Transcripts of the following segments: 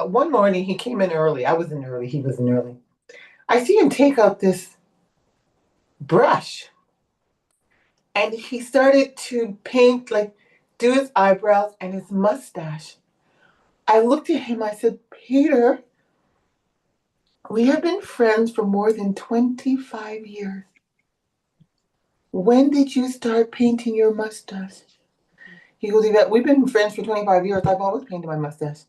one morning he came in early. I was in early. He was in early. I see him take out this brush and he started to paint, like, do his eyebrows and his mustache. I looked at him. I said, Peter, we have been friends for more than 25 years. When did you start painting your mustache? He goes, we've been friends for 25 years. I've always painted my mustache.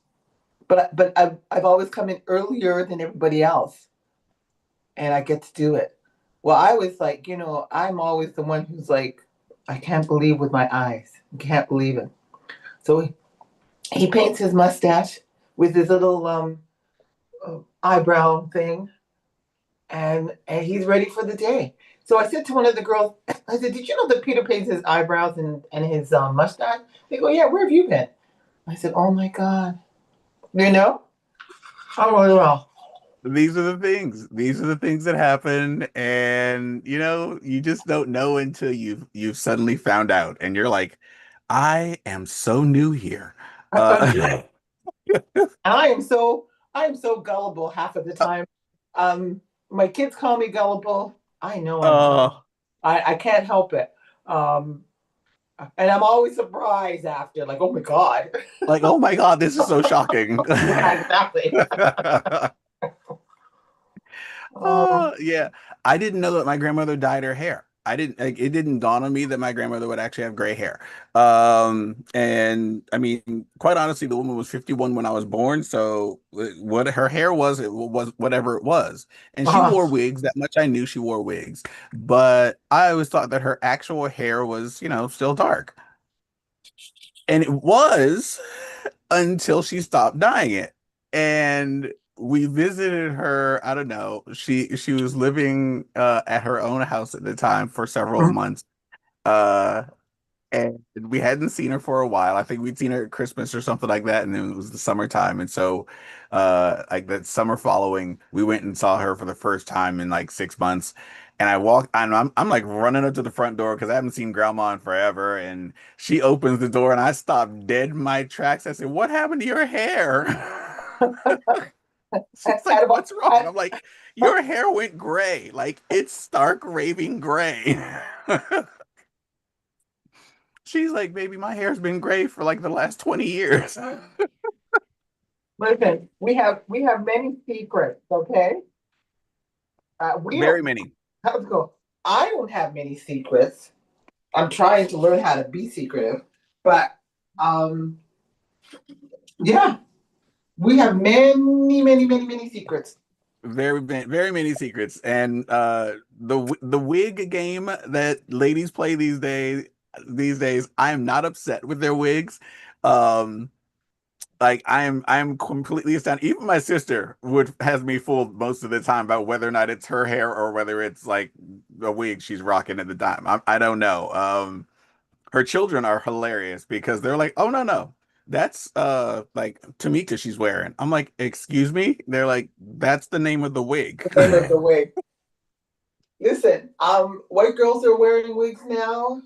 But I've always come in earlier than everybody else. And I get to do it. Well, I was like, I'm always the one who's like, I can't believe with my eyes. Can't believe it. So he paints his mustache with his little eyebrow thing, and he's ready for the day. So I said to one of the girls, I said, "Did you know that Peter paints his eyebrows and his mustache?" They go, "Yeah, where have you been?" I said, "Oh my God, you know." Oh well. These are the things. These are the things that happen, and you just don't know until you've suddenly found out, and you're like, I am so new here. Uh, I am so gullible half of the time. Um, my kids call me gullible. I know I'm not. uh, I can't help it. Um, and I'm always surprised after, like, oh my God. like, oh my God, this is so shocking. Yeah, exactly. Um, Yeah, I didn't know that my grandmother dyed her hair. I didn't like it didn't dawn on me that my grandmother would actually have gray hair. And I mean, quite honestly, the woman was 51 when I was born, so what her hair was, it was whatever it was. And she uh, wore wigs, that much I knew she wore wigs. But I always thought that her actual hair was, still dark. And it was until she stopped dyeing it. And we visited her, I don't know, she was living at her own house at the time for several months. Uh and we hadn't seen her for a while. I think we'd seen her at Christmas or something like that, and then it was the summertime. And so like that summer following, we went and saw her for the first time in like 6 months. And I walked, and I'm like running up to the front door because I haven't seen grandma in forever. And she opens the door and I stopped dead in my tracks. I said, "What happened to your hair?" She's like, and about, "What's wrong?" I'm like, "Your hair went gray. Like it's stark raving gray." She's like, "Baby, my hair's been gray for like the last 20 years." listen, we have many secrets, okay? We don't. Very many. Let's go. I don't have many secrets. I'm trying to learn how to be secretive, but um, yeah, we have many, many, many, many secrets. Very many secrets. And the wig game that ladies play these days, I am not upset with their wigs. Um like I'm completely astounded. Even my sister would has me fooled most of the time about whether or not it's her hair or whether it's like a wig she's rocking at the time. I don't know. Her children are hilarious because they're like, "Oh, no, that's like Tamika she's wearing." I'm like, "Excuse me?" They're like, "That's the name of the wig." The name of the wig. Listen, white girls are wearing wigs now.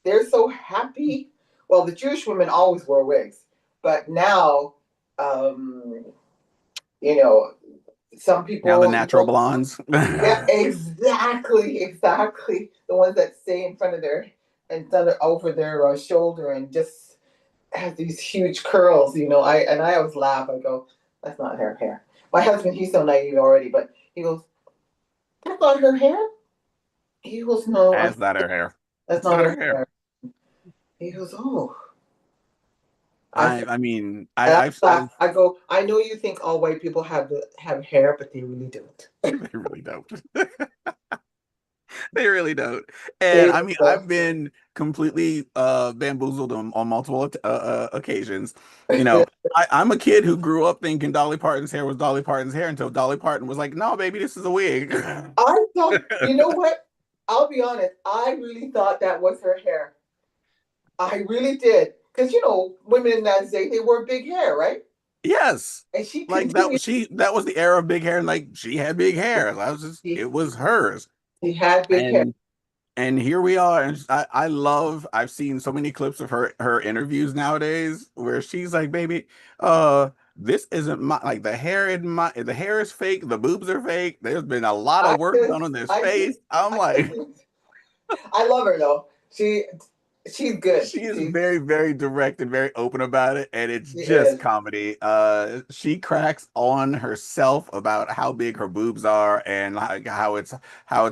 They're so happy. Well, the Jewish women always wore wigs, but now, um, you know, some Now the people, natural blondes. yeah, exactly, exactly. The ones that stay in front of their and over their shoulder and just have these huge curls. I always laugh. I go, "That's not her hair." My husband, he's so naive already, but he goes, "That's not her hair." He goes, "No, That's not her hair. that's It's not not her her hair. hair." He goes, "Oh." I I said, I mean, and I laugh. I've I go, "I know you think all white people have hair, but they really don't." they really don't. They really don't. And They I mean, don't. I've been completely bamboozled on multiple occasions. You know, I'm a kid who grew up thinking Dolly Parton's hair was Dolly Parton's hair until Dolly Parton was like, "No, baby, this is a wig." I thought, you know what? I'll be honest. I really thought that was her hair. I really did, because women in that day they wore big hair, right? Yes. And she Like that continued. was that was the era of big hair, and like she had big hair. I was just She, it was hers. she had big hair. And here we are. And I've seen so many clips of her interviews nowadays where she's like, "Baby, uh, this isn't my like the hair is fake, the boobs are fake. There's been a lot I of work just, done on this I face. just, I'm I like, just, I love her though. She's good. she is very, very direct and very open about it, and it's She just is. comedy. She cracks on herself about how big her boobs are and like how it's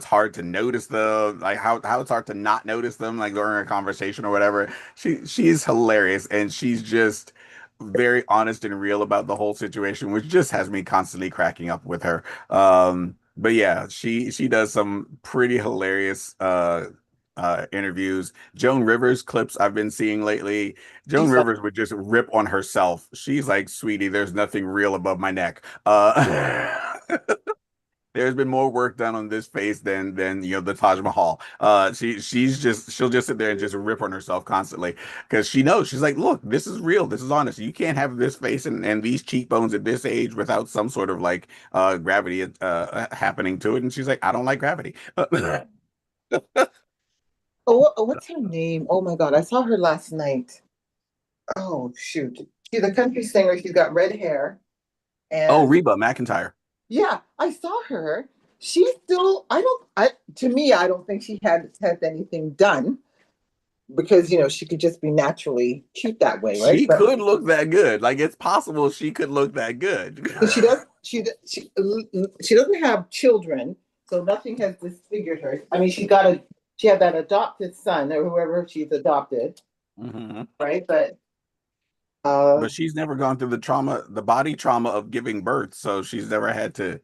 hard to notice them, like how it's hard to not notice them, like during a conversation or whatever. She's hilarious, and she's just very honest and real about the whole situation, which just has me constantly cracking up with her. But yeah, she does some pretty hilarious interviews. Joan Rivers clips I've been seeing lately. Joan She's fun. Rivers would just rip on herself. She's like, "Sweetie, there's nothing real above my neck." There's been more work done on this face than the Taj Mahal. She'll just sit there and just rip on herself constantly because she knows she's like, look, this is real, this is honest. You can't have this face and these cheekbones at this age without some sort of like gravity happening to it. And she's like, I don't like gravity. What's her name? Oh my God, I saw her last night. Oh shoot. She's a country singer. She's got red hair. Oh, And Reba McEntire. yeah, I saw her. She's still, I don't, I, to me, I don't think she had anything done because, she could just be naturally cute that way, right? She But could look that good. Like it's possible she could look that good. she does, she doesn't have children, so nothing has disfigured her. I mean, she had that adopted son or whoever she's adopted, Mhm. right? Uh, But she's never gone through the trauma, the body trauma of giving birth. So she's never had to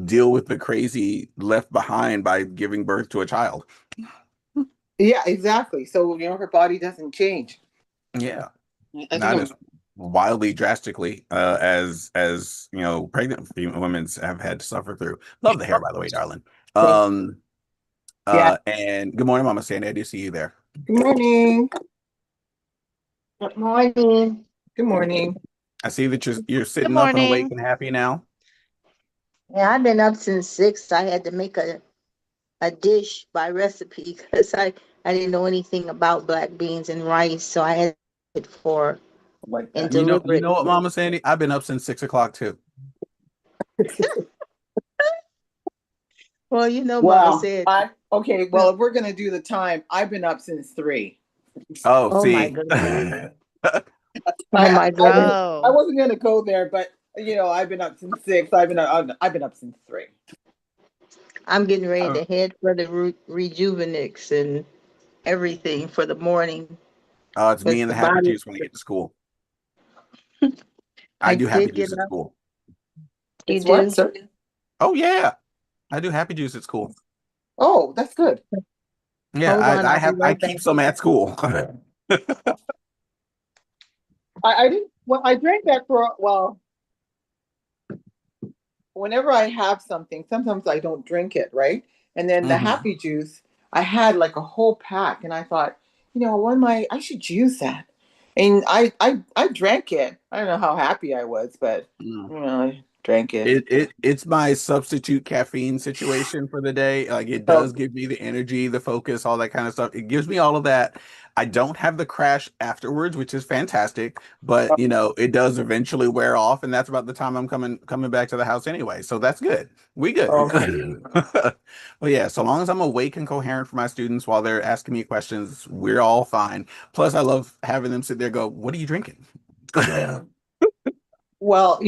deal with the crazy left behind by giving birth to a child. yeah, exactly. So, her body doesn't change. Yeah, I think not as wildly drastically as pregnant women have had to suffer through. Love the hair, by the way, darling. Thank Um, you. Yeah. and good morning, Mama Sandy. I do see you there. Good morning. Good morning. Good morning. I see that you're Good sitting up and awake morning. and happy now. Yeah, I've been up since 6. I had to make a dish by recipe because I didn't know anything about black beans and rice, so I had it for Like and that. You deliver it. know what, Mama Sandy? I've been up since 6 o'clock too. Well, Mama Wow. said, Okay. Well, if we're gonna do the time, I've been up since 3. Oh, "Oh my see. goodness, oh I my I wasn't goodness." I Oh, wasn't gonna go there, but I've been up since 6. I've been up since 3. I'm getting ready Oh, to head for the Rejuvenix and everything for the morning it's me because and the the happy body. juice when I get to school. I I do happy did get juice at up. school. You It's what, do? sir? Oh yeah, I do happy juice at school. Oh, that's good. Yeah, Hold on, I'll be I right back. keep some at school. I didn't. Well, I drank that whenever I have something, sometimes I don't drink it, right? And then the Mhm. happy juice, I had like a whole pack, and I thought, I should use that. And I drank it. I don't know how happy I was, but Mm. I drank it. It's my substitute caffeine situation for the day. Like it So, does give me the energy, the focus, all that kind of stuff. It gives me all of that. I don't have the crash afterwards, which is fantastic, but it does eventually wear off, and that's about the time I'm coming back to the house anyway. So that's good. We good. okay. Well, yeah, so long as I'm awake and coherent for my students while they're asking me questions, we're all fine. Plus, I love having them sit there and go, "What are you drinking?" Well,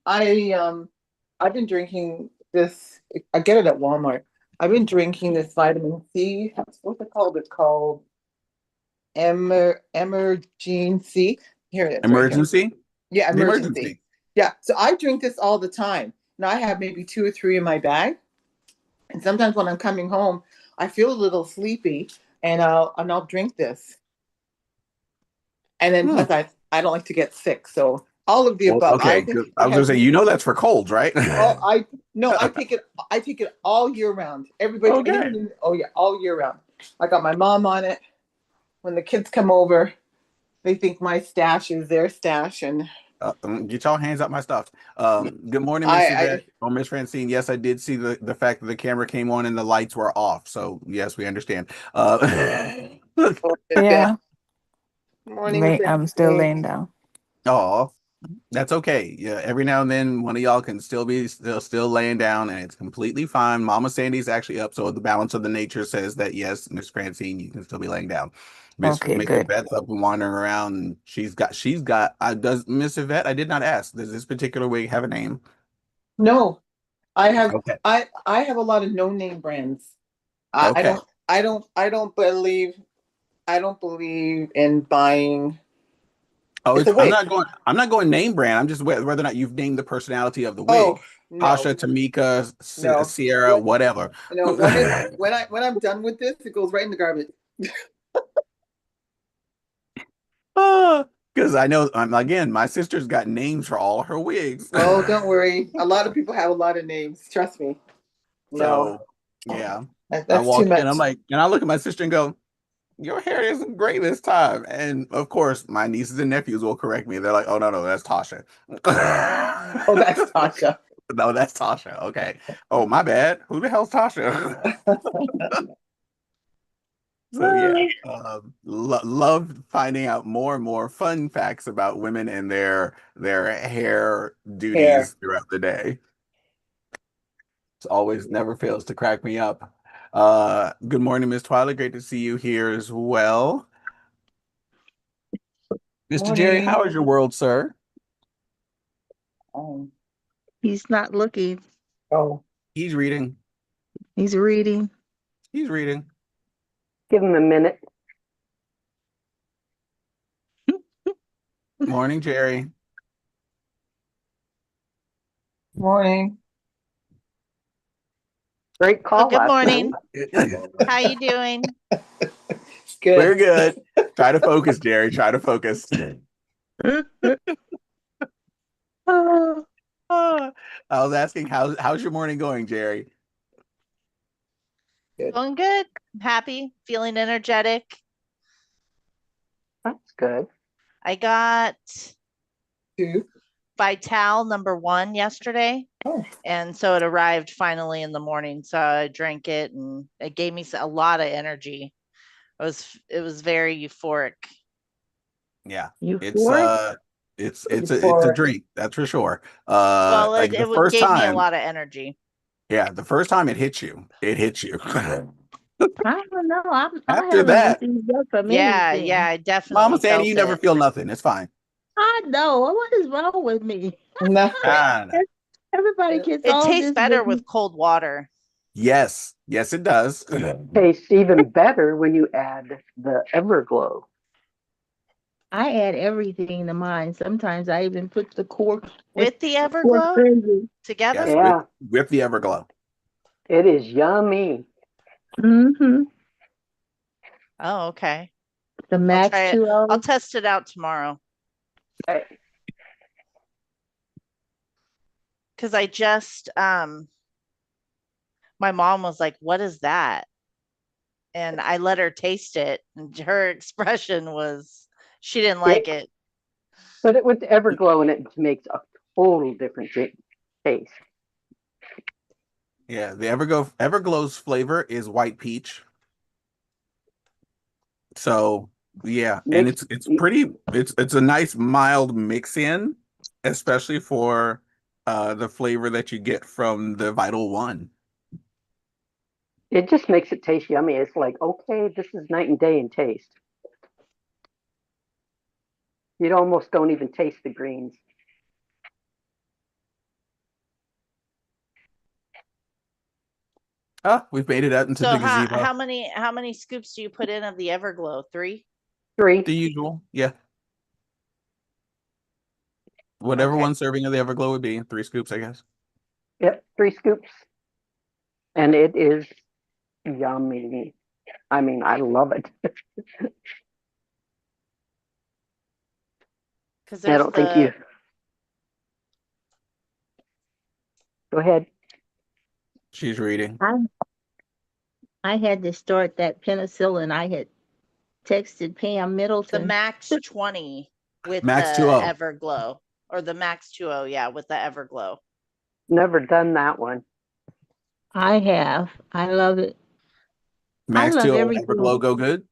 I've been drinking this. I get it at Walmart. I've been drinking this vitamin C. What's it called? It's called Emergency. Here it is, right here. Emergency? Yeah, The emergency. emergency. Yeah. So I drink this all the time. Now I have maybe 2 or 3 in my bag. And sometimes when I'm coming home, I feel a little sleepy and I'll drink this. And then Hmm. plus I don't like to get sick. So all of the Well, above. I okay, think good. I it was gonna has say, that's for colds, right? oh I no, I take it all year round. Everybody Okay. oh yeah, all year round. I got my mom on it. When the kids come over, they think my stash is their stash and Get y'all hands up my stuff. Good morning, Miss I Yvette or Miss Francine. Yes, I did see the fact that the camera came on and the lights were off. So yes, we understand. oh, Yeah, morning, Miss I'm still Francine. laying down. Oh, That's okay. Yeah, every now and then one of y'all can still laying down, and it's completely fine. Mama Sandy's actually up, so the balance of the nature says that yes, Miss Francine, you can still be laying down. Okay, Miss good. Yvette's up and wandering around. And she's got. Does Miss Yvette? I did not ask. Does this particular wig have a name? No, I have Okay. I have a lot of no name brands. I Okay. don't I don't believe in buying. Oh, It's a it's I'm wig. not going. I'm not going name brand. I'm just whether or not you've named the personality of the Oh wig. no, Tasha, Tamika, no. Sierra, When whatever. no when I'm done with this, it goes right in the garbage. Because I know, again, my sister's got names for all her wigs. Oh, don't worry. A lot of people have a lot of names. Trust me. No, So, yeah, I that's too walk in, I'm much. like, and I look at my sister and go, your hair isn't great this time. And of course, my nieces and nephews will correct me. They're like, oh, no, no, that's Tasha. Oh, that's Tasha. No, that's Tasha. Okay. Oh, my bad. Who the hell's Tasha? So yeah, love finding out more and more fun facts about women and their hair Hair. duties throughout the day. It's always never fails to crack me up. Good morning, Miss Twyla. Great to see you here as well. Mr. Jerry, Morning. how is your world, sir? Um, He's not looking. oh, He's reading. He's reading. He's reading. Give him a minute. Morning, Jerry. morning. Great Oh, call good last night. morning. How you doing? We're Good. good. Try to focus, Jerry. Try to focus. Oh, I was asking how's your morning going, Jerry? Good. Going good. Happy, feeling energetic. That's good. I got Two. Vital #1 yesterday. Oh. And so it arrived finally in the morning. So I drank it and it gave me a lot of energy. It was very euphoric. Yeah. euphoric? It's a Euphoric. drink, that's for sure. Well, Like the first gave me a time, lot of energy. yeah, the first time it hit you. It hit you. I don't know. I After haven't that, received that from Yeah, anything. I Mama definitely Sandy, you felt never it. feel nothing. It's fine. I know. What is wrong with me? No. Ah, Everybody gets It all tastes this better with with cold water. yes, yes, it does. Tastes even better when you add the Everglow. I add everything to mine. Sometimes I even put the cork With the cork Everglow crazy. together? Yes, Yeah, with the Everglow. it is yummy. Mm-hmm. Oh, okay. The I'll Max try it. 2O. I'll test it out tomorrow. Because I just my mom was like, "What is that?" And I let her taste it, and her expression was she didn't like it. But with the Everglow in it makes a total different taste. Yeah, the Everglow's flavor is white peach. So yeah, and Makes it's a nice mild mix in, especially for the flavor that you get from the Vital One. it just makes it taste yummy. It's like, okay, this is night and day in taste. You almost don't even taste the greens. Ah, we've made it out into So the how gazebo. how many scoops do you put in of the Everglow? 3? 3. The usual, yeah. Whatever Okay. one serving of the Everglow would be, 3 scoops, I guess. Yep, 3 scoops. And it is yummy. I mean, I love it. Because I there's don't think you. Go ahead. She's reading. I had to start that penicillin. I had texted Pam the Middleton. Max 20 with Max the 2O. Everglow, or the Max 2O, yeah, with the Everglow. Never done that one. I have. I love it. Max I love 2O everything. Everglow go good?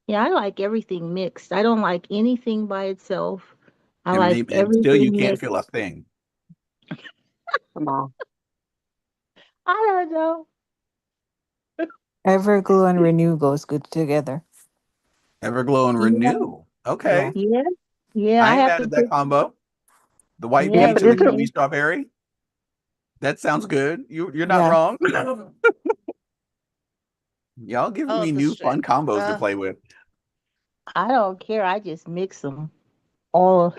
Yeah, I like everything mixed. I don't like anything by itself. I like and still you everything can't mixed. feel a thing. Come on. I don't know. Everglow and Renew goes good together. Everglow and Yeah, Renew. Yeah. Okay. yeah, yeah. I I ain't have mad to at that put. combo. The white Yeah, Yeah, peach but and the isn't kiwi strawberry. That sounds good. You're not Yeah. wrong. Y'all giving Oh, me the new fun combos to uh, play with. I don't care. I just mix them all.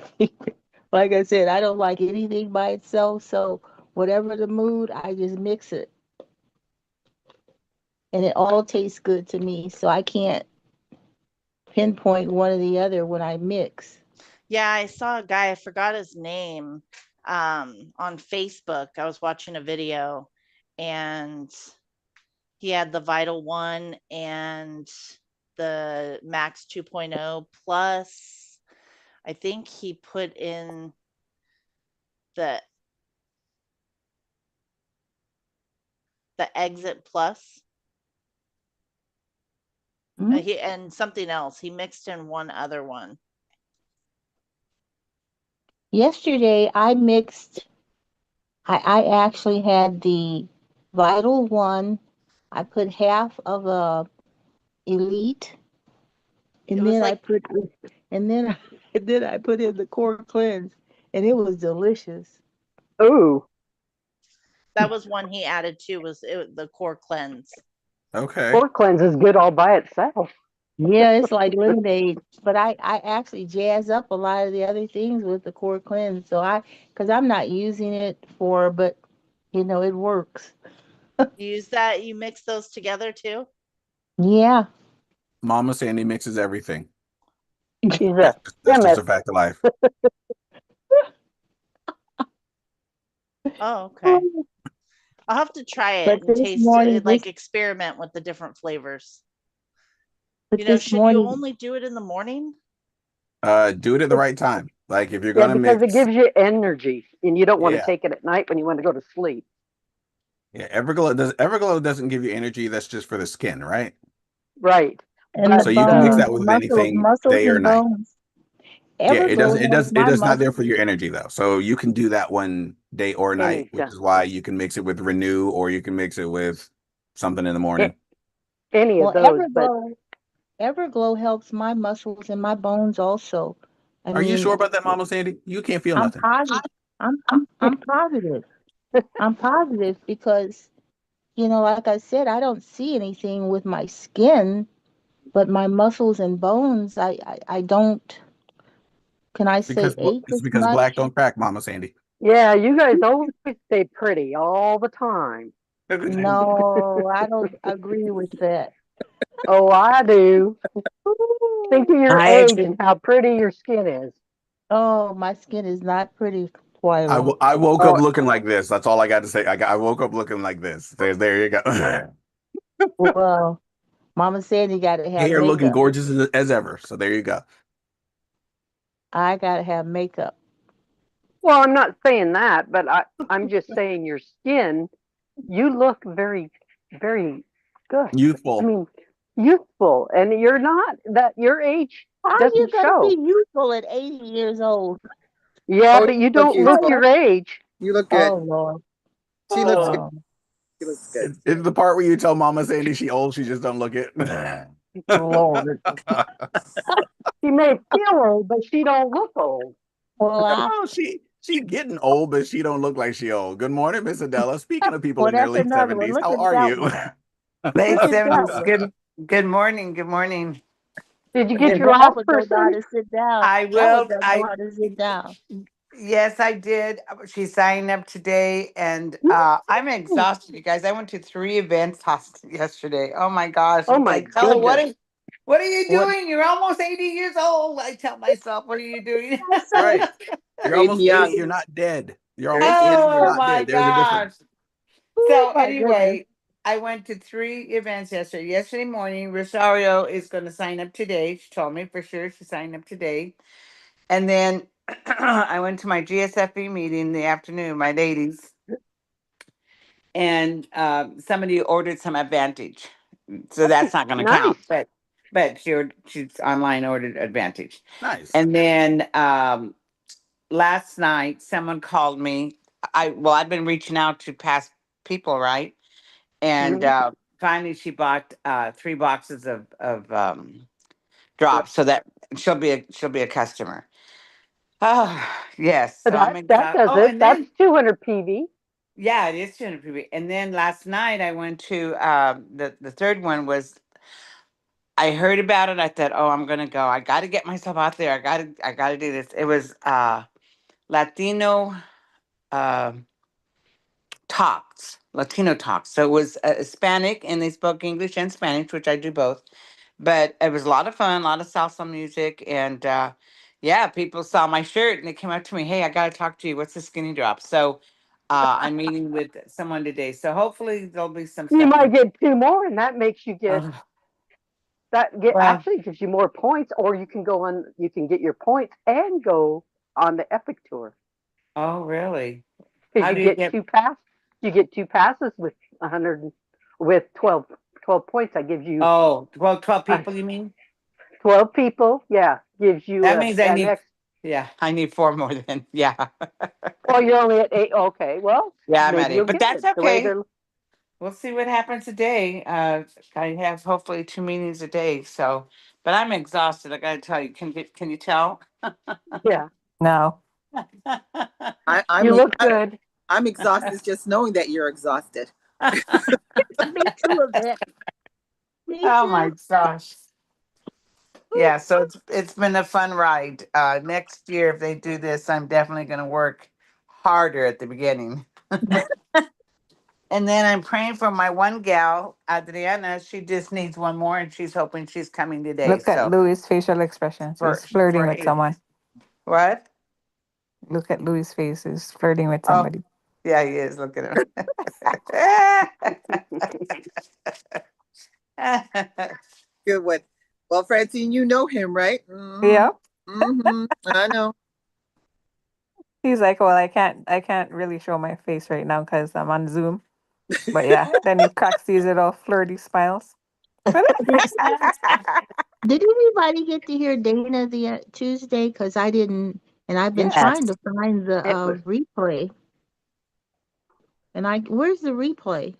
Like I said, I don't like anything by itself. So whatever the mood, I just mix it, and it all tastes good to me. So I can't pinpoint one or the other when I mix. yeah, I saw a guy, I forgot his name, on Facebook. I was watching a video and he had the Vital One and the Max 2.0 plus. I think he put in the Exit Plus. Mhm. He and something else. He mixed in one other one. Yesterday, I mixed. I actually had the Vital One. I put half of a Elite, It and was then I like put, and then and then I put in the Core Cleanse, and it was delicious. Ooh, that was one he added too, was the Core Cleanse. Okay. Core Cleanse is good all by itself. Yeah, it's like lemonade, but I actually jazz up a lot of the other things with the Core Cleanse. So because I'm not using it for, but it works. You use that, you mix those together too? Yeah. Mama Sandy mixes everything. She's a That's just chemist. a fact of life. Oh, okay. I'll have to try it But and this taste morning, it, like experiment with the different flavors. but You know, this should you morning, only do it in the morning? Do it at the right time. Like if you're Yeah, gonna because it mix, gives you energy, and you don't want to yeah, take it at night when you want to go to sleep. yeah. Everglow doesn't give you energy. That's just for the skin, right? Right. and the So But you can mix bones, that with anything muscles day or and night. bones. Yeah, it Everglow doesn't. It has does. It my does not there muscles. for your energy though. So you can do that one day or night, which anytime, is why you can mix it with Renew, or you can mix it with something in the morning. a- any of Well, those. But Everglow helps my muscles and my bones also. I Are you mean, sure about that, Mama Sandy? You can't feel I'm nothing. positive. I'm positive. I'm positive because like I said, I don't see anything with my skin, but my muscles and bones, I don't. Can I say ache It's as because black much? don't crack, Mama Sandy. yeah, you guys always stay pretty all the time. No, I don't agree with that. Oh, I do. Think of your I age agree. and how pretty your skin is. Oh, my skin is not pretty, Twyla. I woke up Oh, looking like this. That's all I got to say. I woke up looking like this. There you go. Well, Mama said you got to have Hair looking makeup. gorgeous as ever. So there you go. I got to have makeup. well, I'm not saying that, but I'm just saying your skin, you look very, very good. I Youthful. mean, youthful, and you're not that your age How are you doesn't going to be show. youthful at 80 years old? Yeah, Oh, but you you look don't look youthful. your age. You look Oh, good. Lord. She looks good. Oh, She looks good. It's the part where you tell Mama Sandy she old, she just don't look it. Lord, she may feel old, but she don't look old. well, Oh, she's getting old, but she don't look like she old. Good morning, Miss Adela. Speaking of people well, in their that's late another one. 70s, Look how at are that you? one. Late Look at that 70s. one. Good morning. Good morning. Did you And get then your that last one don't know how person? to sit down. I That one will. doesn't know how to sit down. Yes, I did. She signed up today, and I'm exhausted, you guys. I went to 3 events yesterday. Oh my gosh! Oh It's my like, tell her goodness. what are you What? doing? You're almost 80 years old. I tell myself, what are you doing? Right. You're 80 almost 80. young. You're not dead. You're You're almost 80 80. young. You're Oh not my dead. There's a difference. gosh! Oh, So my goodness. anyway, I went to 3 events yesterday. Yesterday morning, Rosario is going to sign up today. She told me for sure she signed up today. And then I went to my GSFE meeting in the afternoon, my ladies, and somebody ordered some Advantage. So that's not going to count. Nice. But she's online ordered Advantage. Nice. And then last night someone called me. I've been reaching out to past people, right? And Mhm. finally she bought 3 boxes of drops so that she'll be a customer. Oh, yes. So I'm That excited. does Oh, it. and That's then 200 PV. yeah, it is 200 PV. And then last night I went to the third one was I heard about it. I thought, oh, I'm gonna go. I got to get myself out there. I gotta do this. It was Latino uh, Latino talks. So it was Hispanic, and they spoke English and Spanish, which I do both. But it was a lot of fun, a lot of salsa music, and yeah, people saw my shirt and they came up to me, "Hey, I got to talk to you. What's the skinny drop?" So I'm meeting with someone today. So hopefully there'll be some You stuff. might get 2 more, and that makes you get Oh, well, actually gives you more points, or you can go on. You can get your points and go on the Epic Tour oh, really? because How do you get? You get 2 passes with 100 with 12 points. That gives you Oh, well, 12 uh, people, you mean? 12 people. Yeah, gives you That means I an need, X. yeah, I need 4 more than, yeah. Well, you're only at 8. Okay, well, Yeah, I'm at maybe 8, you'll but get that's it the way okay. they're. We'll see what happens today. I have hopefully 2 meetings a day, so, but I'm exhausted. I gotta tell you, can you tell? Yeah, No. you look good. I'm exhausted just knowing that you're exhausted. Me too, of that. Me Oh my too. gosh. Yeah, so it's been a fun ride. Next year, if they do this, I'm definitely going to work harder at the beginning. And then I'm praying for my one gal, Adriana. She just needs one more, and she's hoping she's coming today. Look at So Louis' facial expressions. for He's flirting for with eight. someone. What? Look at Louis' face. He's flirting with Oh, somebody. yeah, he is. Look at him. Good one. Well, Francine, you know him, right? Mm-hmm. Yeah. Mm-hmm. I know. He's like, well, I can't really show my face right now because I'm on Zoom. But yeah, then he cracks these little flirty smiles. Did, did anybody get to hear Dana the Tuesday? Because I didn't, and I've been trying Yes. to find the It was replay. And where's the replay?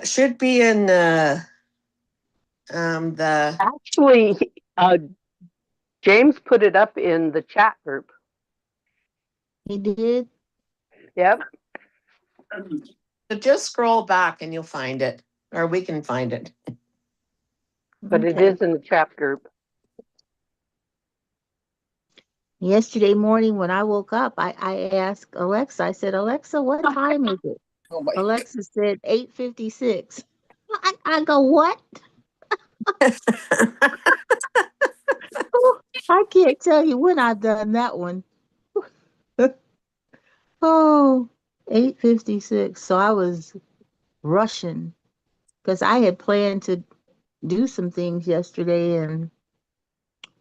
Should be in the actually James put it up in the chat group. He did. Yep. so just scroll back and you'll find it, or we can find it. But it Okay. is in the chat group. Yesterday morning when I woke up, I asked Alexa, I said, Alexa, what time is it? Oh my. Alexa said 8:56. I go, what? Oh, I can't tell you when I've done that one. Oh, 8:56. So I was rushing because I had planned to do some things yesterday and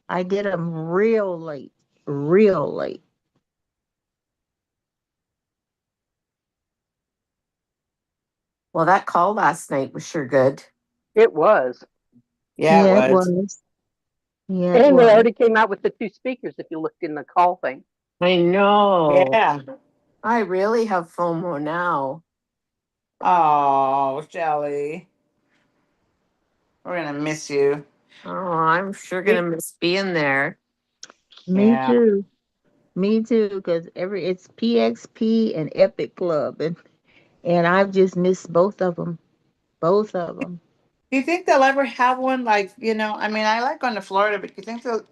I did them real late, real late. Well, that call last night was sure good. It was. Yeah, it Yeah, it was. was. Yeah, it And they was. already came out with the 2 speakers if you looked in the call thing. I know. Yeah. I really have FOMO now. Oh, Shelly, we're gonna miss you. Oh, I'm sure gonna miss being there. Me Yeah. too. Me too, because it's PXP and Epic Club, and I've just missed both of them. Both of them. Do you think they'll ever have one like, I mean, I like going to Florida, but do you think they'll,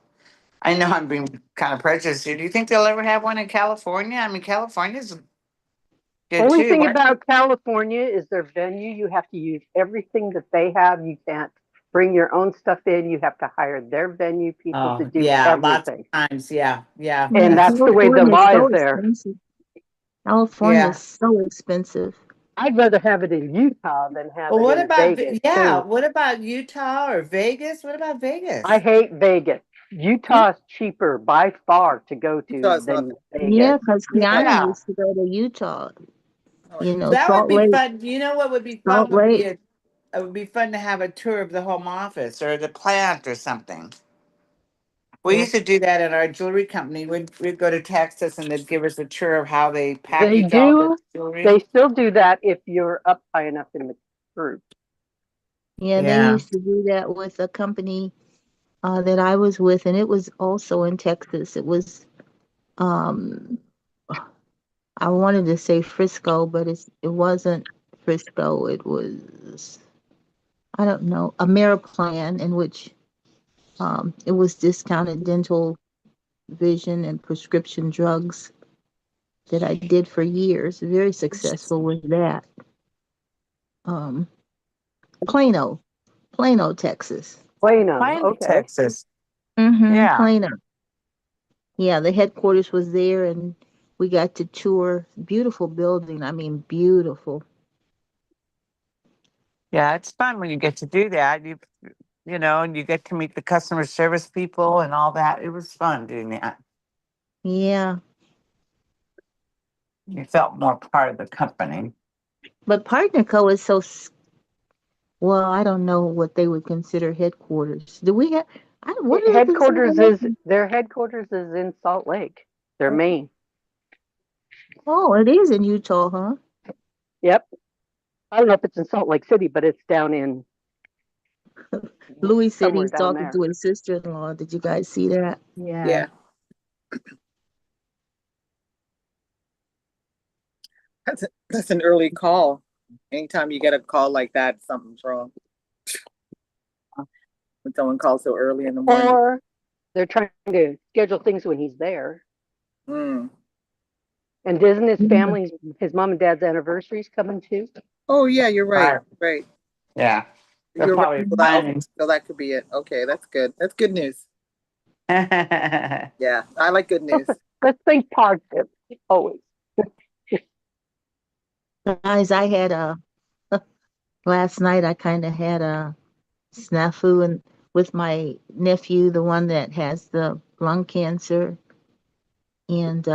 I know I'm being kind of prejudiced here. Do you think they'll ever have one in California? I mean, California's good Only too. thing Right? about California is their venue. You have to use everything that they have. You can't bring your own stuff in. You have to hire their venue people to Oh, do yeah, lots of everything. times. Yeah, yeah, Yeah, And that's that's the way the California is law is so there. expensive. California yeah. is so expensive. I'd rather have it in Utah than have Well, it what in about, Vegas, yeah, too. what about Utah or Vegas? What about I Vegas? hate Vegas. Utah is cheaper by far to go to Utah's not than that. Yeah, Vegas. because Kiana Yeah. used to go to Utah. Oh, yeah. That would Salt be Lake, fun. You know what would be fun Salt would be Lake. it would be fun to have a tour of the home office or the plant or something. We used to do that at our jewelry company. We'd go to Texas and they'd give us a tour of how they They package all the do. jewelry. They still do that if you're up high enough in the group. Yeah, they Yeah. used to do that with a company that I was with, and it was also in Texas. It was, um, I wanted to say Frisco, but it wasn't Frisco. It was, I don't know, Ameriplan, in which it was discounted dental, vision, and prescription drugs that I did for years. Very successful with that. Um, Plano, Plano, Texas. Plano. Miami, Okay. Texas. Mm-hmm. Yeah. Plano. Yeah, the headquarters was there, and we got to tour. Beautiful building. I mean, beautiful. Yeah, it's fun when you get to do that. And you get to meet the customer service people and all that. It was fun doing that. Yeah, You felt more part of the company. but Partner Co is so well. I don't know what they would consider headquarters. Do we have? What do they consider headquarters? Their headquarters is in Salt Lake. Their main. Oh, it is in Utah, huh? Yep. I don't know if it's in Salt Lake City, but it's down in Louis said somewhere he's down talking there. to his sister-in-law. Did you guys see that? Yeah. That's an early call. Anytime you get a call like that, something's wrong. When someone calls so early in the morning. Or they're trying to schedule things when he's there. Mm. And isn't his Yeah. family, his mom and dad's anniversaries coming too? Oh yeah, you're right. Right. Yeah. They're You're right. probably So planning. so that could be it. Okay, that's good. That's good news. Yeah, I like good news. Let's think positive always. Guys, I had last night. I kind of had a snafu and with my nephew, the one that has the lung cancer, and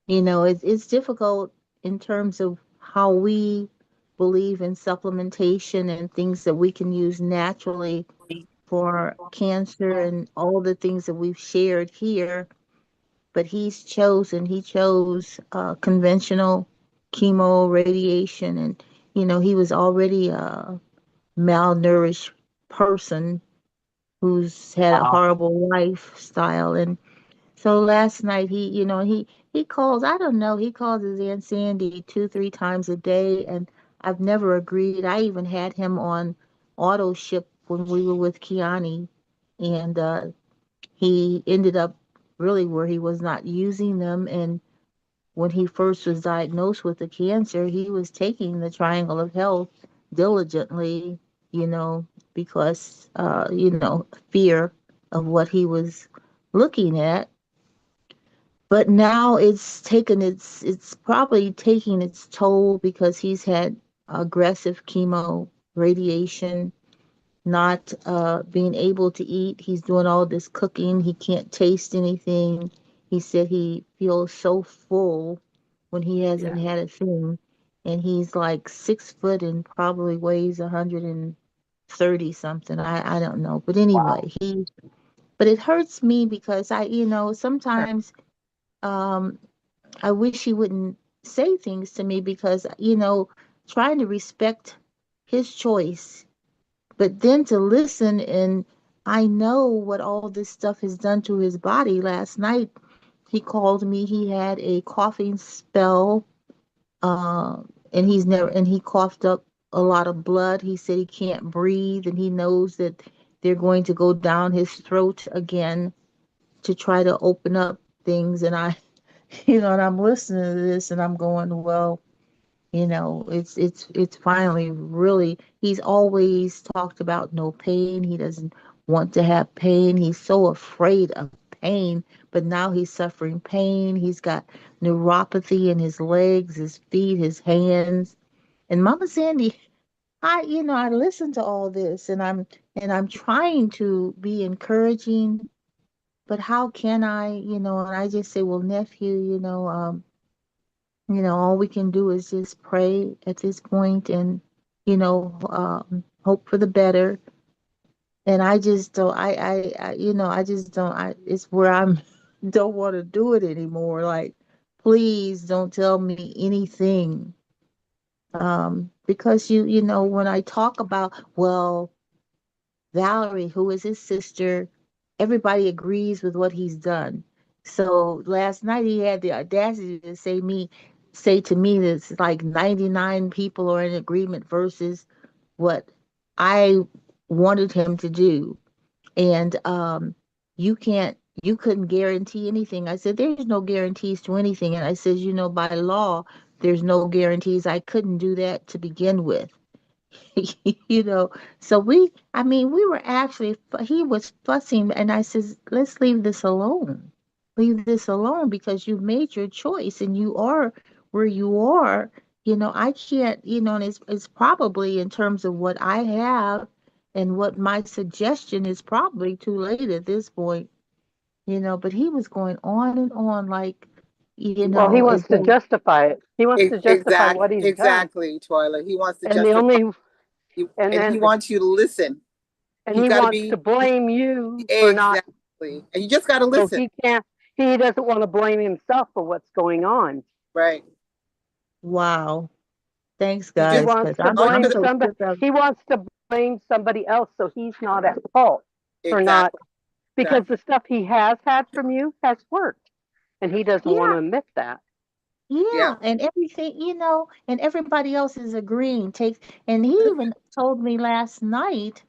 it's difficult in terms of how we believe in supplementation and things that we can use naturally for cancer and all the things that we've shared here. But he chose conventional chemo radiation, and he was already a malnourished person who's had a Wow. horrible lifestyle. And so last night he calls, I don't know, he calls his Aunt Sandy 2, 3 times a day, and I've never agreed. I even had him on auto ship when we were with Kiani, and he ended up really where he was not using them. And when he first was diagnosed with the cancer, he was taking the Triangle of Health diligently, you know, because fear of what he was looking at. But now it's probably taking its toll because he's had aggressive chemo, radiation, not being able to eat. He's doing all this cooking. He can't taste anything. He said he feels so full when he hasn't had a thing. And he's like 6 foot and probably weighs 130 something. I don't know. But anyway, Wow. but it hurts me because sometimes um, I wish he wouldn't say things to me because, trying to respect his choice, but then to listen, and I know what all this stuff has done to his body. Last night, he called me. He had a coughing spell, uh, and he coughed up a lot of blood. He said he can't breathe, and he knows that they're going to go down his throat again to try to open up things. And and I'm listening to this, and I'm going, well, it's finally really, he's always talked about no pain. He doesn't want to have pain. He's so afraid of pain, but now he's suffering pain. He's got neuropathy in his legs, his feet, his hands. And Mama Sandy, I listen to all this, and I'm trying to be encouraging, but how can I, and I just say, well, nephew, all we can do is just pray at this point and, hope for the better. And I just don't, I just don't, it's where I'm, don't want to do it anymore. Like, please don't tell me anything. Because when I talk about, well, Valerie, who is his sister, everybody agrees with what he's done. So last night he had the audacity to say to me that it's like 99 people are in agreement versus what I wanted him to do. And you can't you couldn't guarantee anything. I said, there's no guarantees to anything. And I said, by law, there's no guarantees. I couldn't do that to begin with. you know so we were actually, he was fussing, and I says, let's leave this alone, because you've made your choice and you are where you are. I can't, and it's probably, in terms of what I have and what my suggestion is, probably too late at this point. But he was going on and on, like, Well, he as wants to though. justify it. He wants to justify what he's done. Exactly, Twyla. He wants to And the justify, only and and he then wants you to listen. and You he got to wants to be blame you for not. exactly, and you just got to So listen. he can't. He doesn't want to blame himself for what's going on. Right. Wow. Thanks, You He just guys, wants because to I'm blame so somebody. sick of. He wants to blame somebody else, so he's not at fault for not, exactly. because the stuff he has had from you has worked, and he doesn't want Yeah, to admit that. Yeah. yeah, and everything, and everybody else is agreeing. And he even told me last night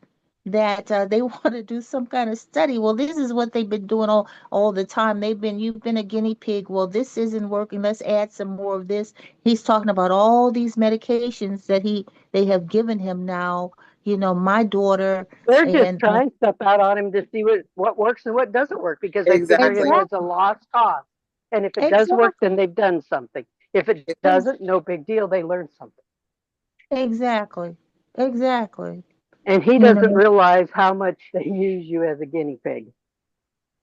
that they want to do some kind of study. Well, this is what they've been doing all the time. You've been a guinea pig. Well, this isn't working. Let's add some more of this. He's talking about all these medications that they have given him now. My daughter, They're just and trying stuff out on him to see what works and what doesn't work, because they figure it Exactly. as a exactly, lost cause. And if it does work, then exactly, they've done something. If it doesn't, no big deal. They learned something. exactly, exactly. And he You doesn't know. realize how much they use you as a guinea pig.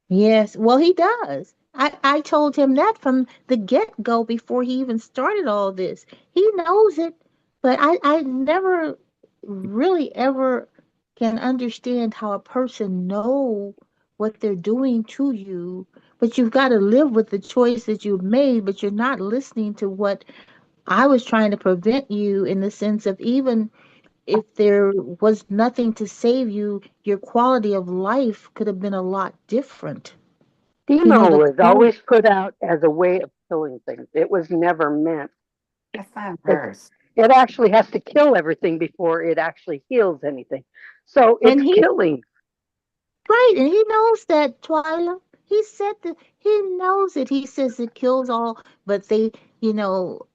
Yes, well, he does. I told him that from the get-go before he even started all this. He knows it, but I never really ever can understand how a person know what they're doing to you, but you've got to live with the choice that you've made, but you're not listening to what I was trying to prevent you, in the sense of, even if there was nothing to save you, your quality of life could have been a lot different. Chemo The was quality. always put out as a way of killing things. It was never meant. That's not It, hers. it actually has to kill everything before it actually heals anything. So And it's he, killing. right, and he knows that, Twyla. He said that he knows it. He says it kills all, but you know,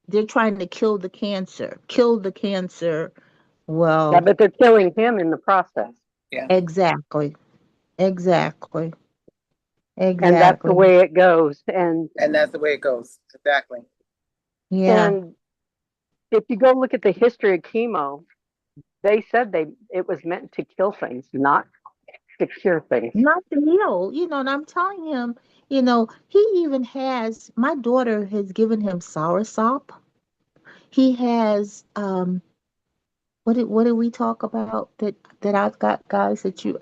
they're trying to kill the cancer. Kill the cancer. Yeah, Well, but they're killing him in the process. Yeah. exactly, exactly, And that's the exactly. way it goes. And And that's the way it goes. Exactly. Yeah. and if you go look at the history of chemo, they said it was meant to kill things, not to cure things. Not the heal, and I'm telling him, he even has, my daughter has given him soursop. He has, what did we talk about, that I've got, guys, that you,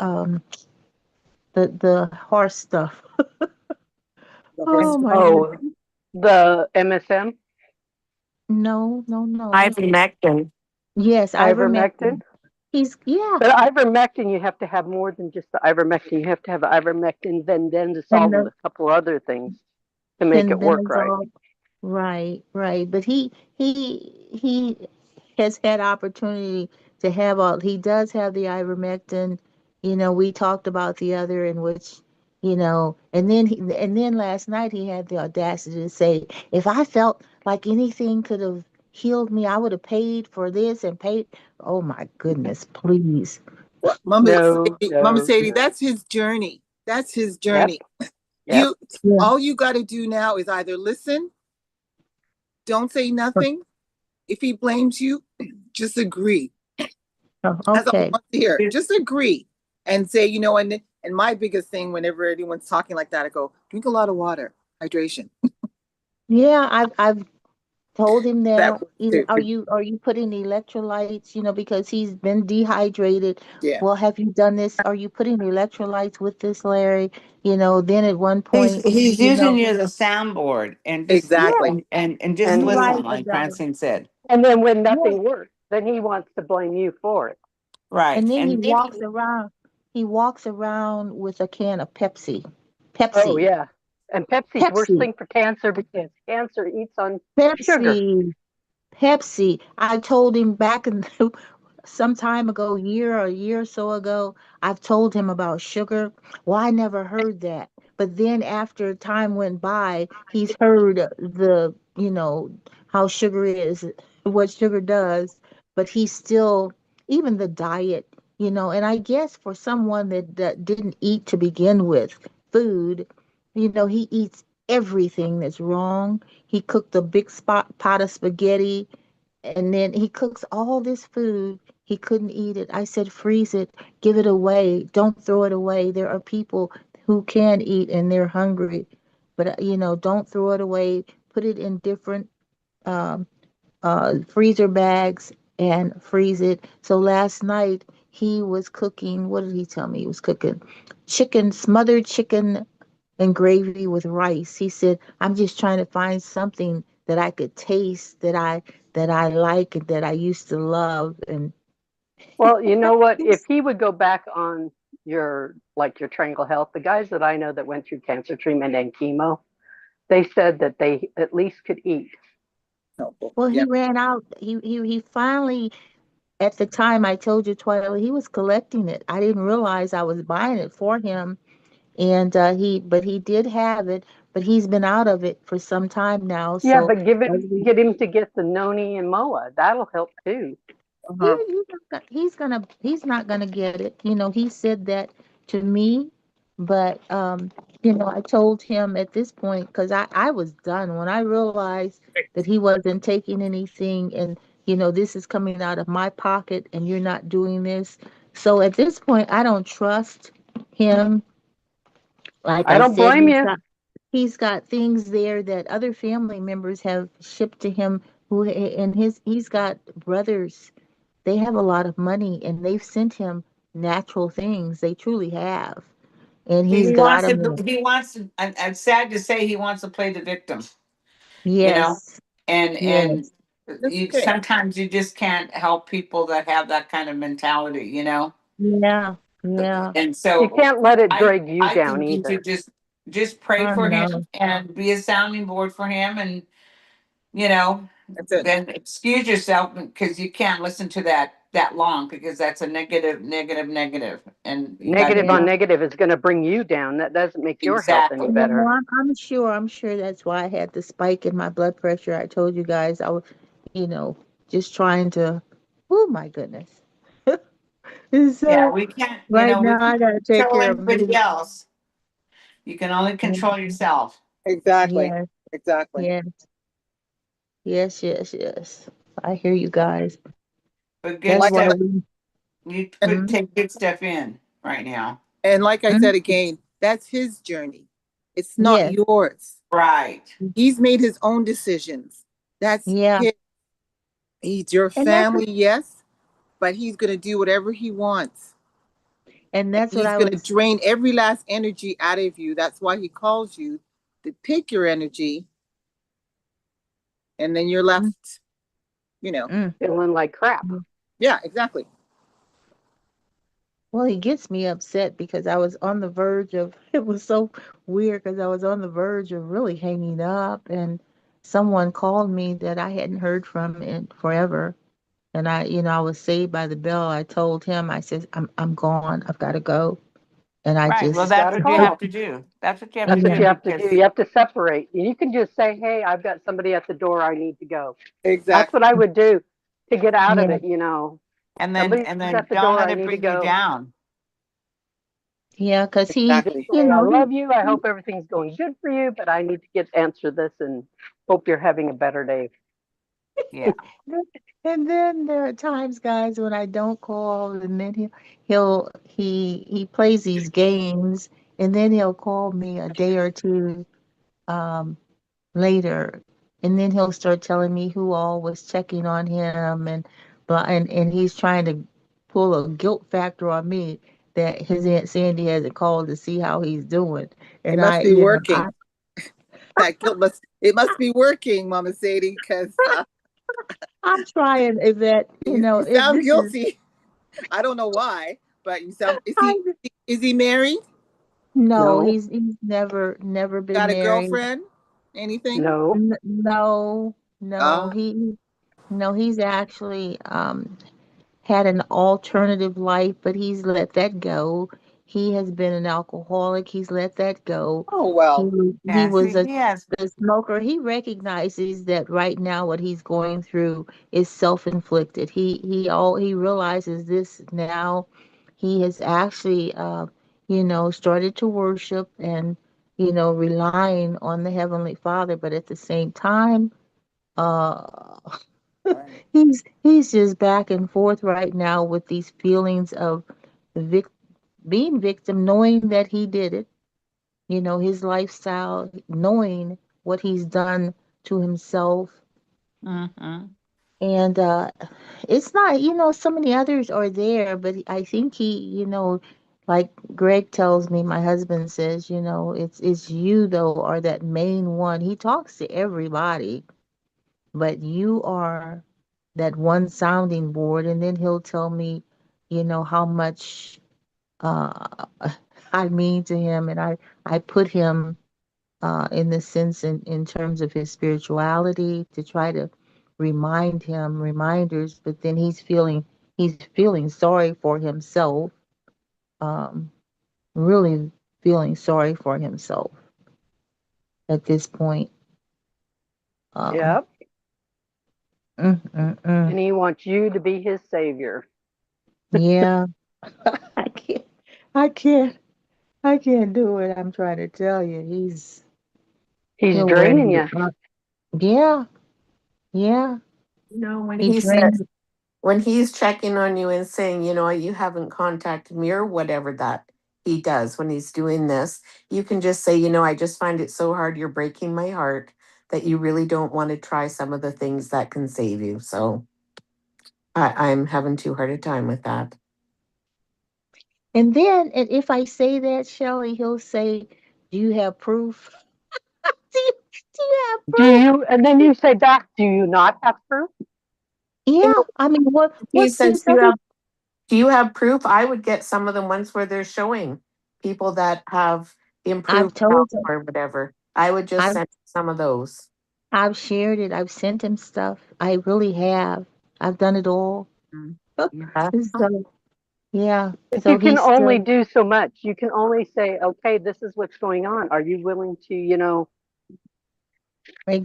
the horse stuff. The horse. Oh my Oh, goodness. the MSM, No, no, no. Ivermectin. Yes, ivermectin. ivermectin. Yeah. But ivermectin, you have to have more than just the ivermectin. You have to have ivermectin, And vendendazole, and the a couple other things to make it work right. penbendazole. Right, right. But he has had opportunity to have all. He does have the ivermectin. We talked about the other, in which, and then last night he had the audacity to say, if I felt like anything could have healed me, I would have paid for this and paid. Oh my goodness, please. Well, Mama No, Sadie, Mama no, Sadie, no. that's his journey. That's his Yep, journey. yep. You, Yeah. all you got to do now is either listen, don't say nothing. If he blames you, just agree. Oh, That's all I okay. want to hear. Just agree and say, and my biggest thing whenever anyone's talking like that, I go, drink a lot of water, hydration. Yeah, I've told him That that. was Are stupid. you putting electrolytes, because he's been dehydrated. Yeah. Well, have you done this? Are you putting electrolytes with this, Larry? Then at one He's point, he's using you as a soundboard and just Exactly. yeah, and just And you're listen, right like about Francine said. and then when yeah. nothing works, then he wants to blame you for it. Right. And then he And walks around. He walks around with a can of Pepsi. Oh Pepsi. yeah. And Pepsi's worst Pepsi. thing for cancer because cancer eats on sugar. Pepsi. Pepsi. I told him back in some time ago, a year or so ago, I've told him about sugar. Well, I never heard that. But then after time went by, he's heard how sugar is, what sugar does, but he's still, even the diet, and I guess for someone that didn't eat to begin with, food, he eats everything that's wrong. He cooked a big pot of spaghetti, and then he cooks all this food. He couldn't eat it. I said, freeze it, give it away. Don't throw it away. There are people who can eat and they're hungry. But, don't throw it away. Put it in different um, freezer bags and freeze it. So last night he was cooking, what did he tell me he was cooking? Smothered chicken and gravy with rice. He said, I'm just trying to find something that I could taste that I like and that I used to love. And Well, you know what? If he would go back on your Triangle Health, the guys that I know that went through cancer treatment and chemo, they said that they at least could eat. well, Yeah. he ran out. He finally, at the time I told you, Twyla, he was collecting it. I didn't realize I was buying it for him. And but he did have it, but he's been out of it for some time now. Yeah, So but give as him we get him to get the noni and moa. That'll help too. He, Uh-huh. he's not gonna get it. He said that to me, but I told him at this point because I was done when I realized that he wasn't taking anything, and this is coming out of my pocket, and you're not doing this. So at this point, I don't trust him. Like I I don't said, blame you. he's got things there that other family members have shipped to him. He's got brothers, they have a lot of money and they've sent him natural things. They truly have. And see, he's got them. he wants to, and it's sad to say he wants to play the victim, you know, Yes. and Yes. That's you okay. sometimes you just can't help people that have that kind of mentality. Yeah. Yeah. And You so can't let it I drag you I down think you should either. just pray I for know. him and be a sounding board for him, and you know That's it. then excuse yourself because you can't listen to that long because that's a negative, negative, negative, and you got to Negative on Yeah. negative is going to bring you down. That doesn't make your health any exactly. Yeah, better. I'm sure that's why I had the spike in my blood pressure. I told you guys I was, you know, just trying to, oh my goodness. Yeah, So we can't. right We now I can't gotta take control care of anybody me. else. You can only control yourself. Exactly. Yes, Exactly. yes, yes, yes, yes. I hear you guys. But good That's Like why stuff. we. You and, put take good stuff in right now. and like I Mm, said again, that's his journey. It's not yes, yours. Right. He's made his own decisions. That's yeah, his. He's your and that's family, yes, but he's gonna do whatever he wants. and And that's what he's I gonna was. drain every last energy out of you. That's why he calls you to take your energy, and then you're Mm, left, you know. mm, Feeling like crap. mm. Yeah, exactly. Well, he gets me upset because I was on the verge of. It was so weird because I was on the verge of really hanging up, and someone called me that I hadn't heard from in forever. And I was saved by the bell. I told him, I said, I'm gone. I've got to go. And I Right. Well, You just, got that's to what you yeah, have call. to do. That's what you have to That's what do you have to do. because You have to separate. You can just say, "Hey, I've got somebody at the door. I need to go." That's what Exactly. I would do to get out of yeah, it. and then Somebody's and then at the don't door. let I it need to bring you go. down. yeah, because Just Exactly. say, "I he, love you. I hope everything's going good for you, but I need to get answer this and hope you're having a better day." Yeah. and then there are times, guys, when I don't call, and then he plays these games, and then he'll call me a day or two um later. And then he'll start telling me who all was checking on him and and he's trying to pull a guilt factor on me that his Aunt Sandy hasn't called to see how he's doing. It And must I, be you know, working. That guilt must be working, Mama Sadie, because I'm trying, Yvette, you if sound this is, guilty. I don't know why, but you sound. I, Is he married? no, No, he's never been Got a married. girlfriend? Anything? no. No, no, Ah, he, no, he's actually, had an alternative life, but he's let that go. He has been an alcoholic. He's let that go. oh He well. he Yeah, was see, he has. a smoker. He recognizes that right now what he's going through is self-inflicted. He realizes this now. He has actually started to worship and relying on the Heavenly Father, but at the same time, uh he's just back and forth right now with these feelings of vic- being victim, knowing that he did it, his lifestyle, knowing what he's done to himself. Mm-hmm. And it's not, so many others are there, but I think he, like Greg tells me, my husband says, it's you though are that main one. He talks to everybody, but you are that one sounding board. And then he'll tell me, how much uh, I mean to him, and I put him in the sense in terms of his spirituality to try to remind him reminders, but then he's feeling sorry for himself, um, really feeling sorry for himself at this point. Um, Yep. mm, mm, mm. And he wants you to be his savior. Yeah, I can't, I can't, I can't do it. I'm trying to tell you, He's he'll wear draining me you. out. Yeah, yeah, When he he said, drains. when he's checking on you and saying, you haven't contacted me or whatever that he does when he's doing this, you can just say, I just find it so hard. You're breaking my heart that you really don't want to try some of the things that can save you. So I'm having too hard a time with that. And then if I say that, Shelley, he'll say, "Do you have proof? Do you have Do proof?" you, and then you say back, do you not have proof? Yeah. I mean, He what says, sense of it? do you have proof? I would get some of the ones where they're showing people that have I've improved health told him. or whatever. I would just I've send some of those. I've shared it. I've sent him stuff. I really have. I've done it all. Mm. Yeah. So yeah. But you So can he's only still do so much. You can only say, okay, this is what's going on. Are you willing to,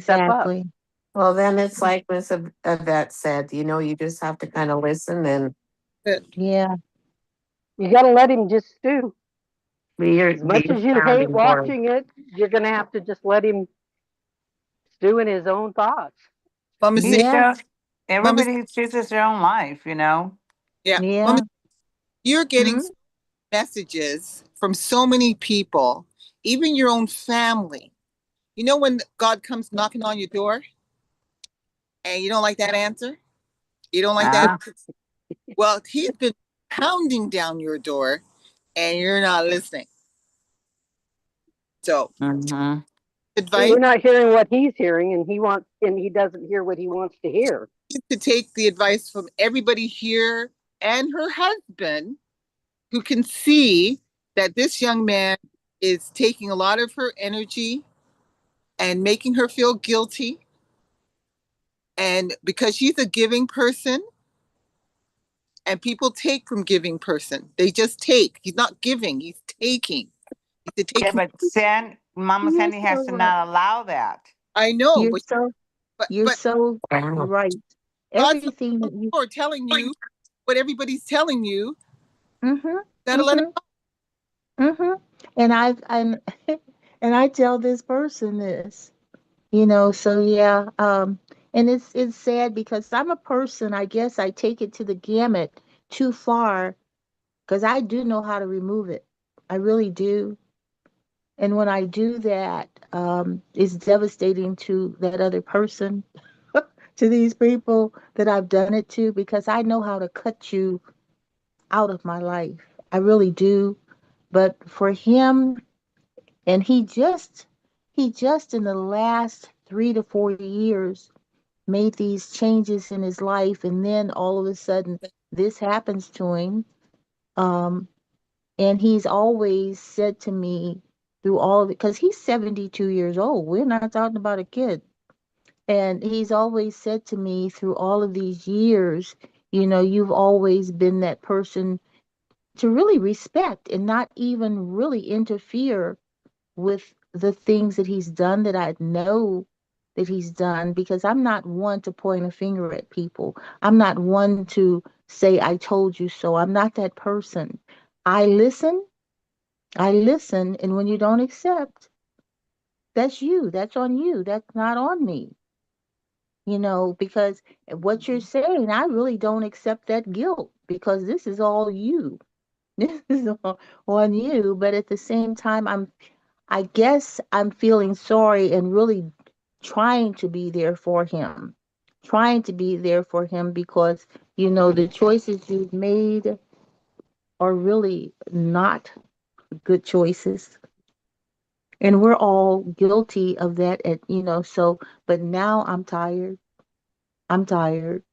step up? exactly. Well, then it's like Miss Yvette said, you just have to kind of listen and Yeah. You got to let him just stew. As be much your as you hate sounding board. watching it, you're going to have to just let him stew in his own thoughts. Mama He say, Yeah. shows Mama, everybody chooses their own life. yeah, Mama, Yeah. you're getting Mm-hmm. messages from so many people, even your own family. You know when God comes knocking on your door and you don't like that answer? You don't like that? Ah, Well, he's been pounding down your door and you're not listening. So, mm-hmm. advice We're not hearing what he's hearing, and he doesn't hear what he wants to hear. is to take the advice from everybody here and her husband who can see that this young man is taking a lot of her energy and making her feel guilty. And because she's a giving person and people take from giving person, they just take. He's not giving, he's taking. He's to take Yeah, from, but Mama You're Sandy so has to right. not allow that. I know, You're but so but you're but so Wow. right. God's not Everything that you telling you what everybody's telling you. mm-hmm. Gotta let it Mm-hmm. Mm-hmm. And I'm and I tell this person this. So yeah, and it's sad because I'm a person, I guess I take it to the gamut too far because I do know how to remove it. I really do. And when I do that, it's devastating to that other person, to these people that I've done it to, because I know how to cut you out of my life. I really do. But for him, and he just in the last 3 to 4 years made these changes in his life, and then all of a sudden this happens to him. Um, and he's always said to me through all of it, because he's 72 years old. We're not talking about a kid. And he's always said to me through all of these years, you've always been that person to really respect and not even really interfere with the things that he's done, that I know that he's done, because I'm not one to point a finger at people. I'm not one to say, I told you so. I'm not that person. I listen, I listen, and when you don't accept, that's you. That's on you. That's not on me. Because what you're saying, I really don't accept that guilt, because this is all you. This is all on you. But at the same time, I guess I'm feeling sorry and really trying to be there for him. Trying to be there for him because, the choices you've made are really not good choices. And we're all guilty of that so but now I'm tired. I'm tired.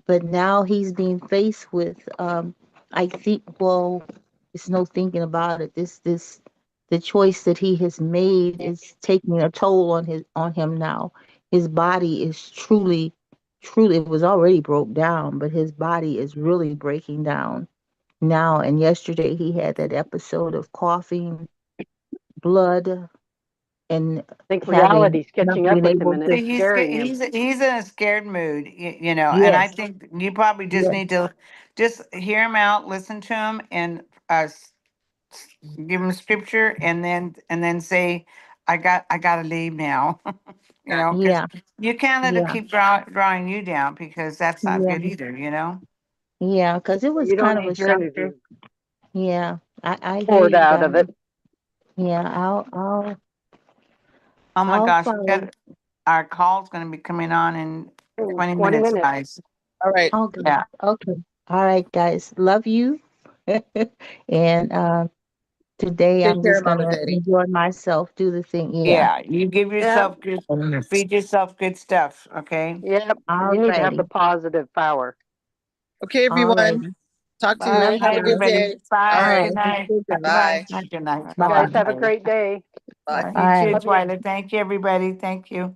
But now he's being faced with I think, well, it's no thinking about it. This the choice that he has made is taking a toll on him now. His body is truly, it was already broke down, but his body is really breaking down now. And yesterday he had that episode of coughing blood and I think having reality's not catching up being with him able and to. it's See, scaring him. he's in a scared mood, and I Yes, think you probably just yes, need to just hear him out, listen to him, and give him scripture, and then say, I gotta leave now, because yeah, you can't let him yeah, keep drawing you down, because that's not yeah, good either. yeah, because it was You don't kind of a need your shocker. energy Yeah, I hear poured you out of guys. it. Yeah, Oh my I'll gosh, follow. our call's gonna be coming on in In 20 20 minutes, minutes. guys. All right. Okay, Yeah, okay. All right, guys. Love you. And today Take I'm care, just Mama gonna Daddy. enjoy myself, do the thing. Yeah. yeah. You give Yeah, yourself good, feed yourself good stuff. Okay. yep. All You need to have the righty. positive power. Okay, All everyone. righty. Talk to Love you. Bye. you Have Hi, a good guys. everybody. day. All All Bye. right. Good right. You night. too, guys. Bye. Goodbye. Good night. You Bye guys bye. have a Bye. great day. Bye. All You too, right. Love you. Twyla. Thank you, everybody. Thank you.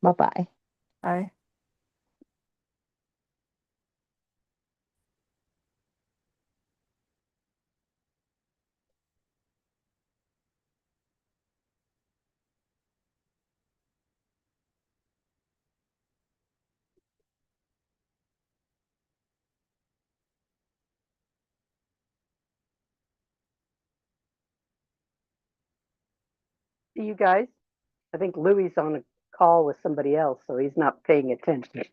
Bye bye. Bye. See you guys. I think Louie's on a call with somebody else, so he's not paying attention.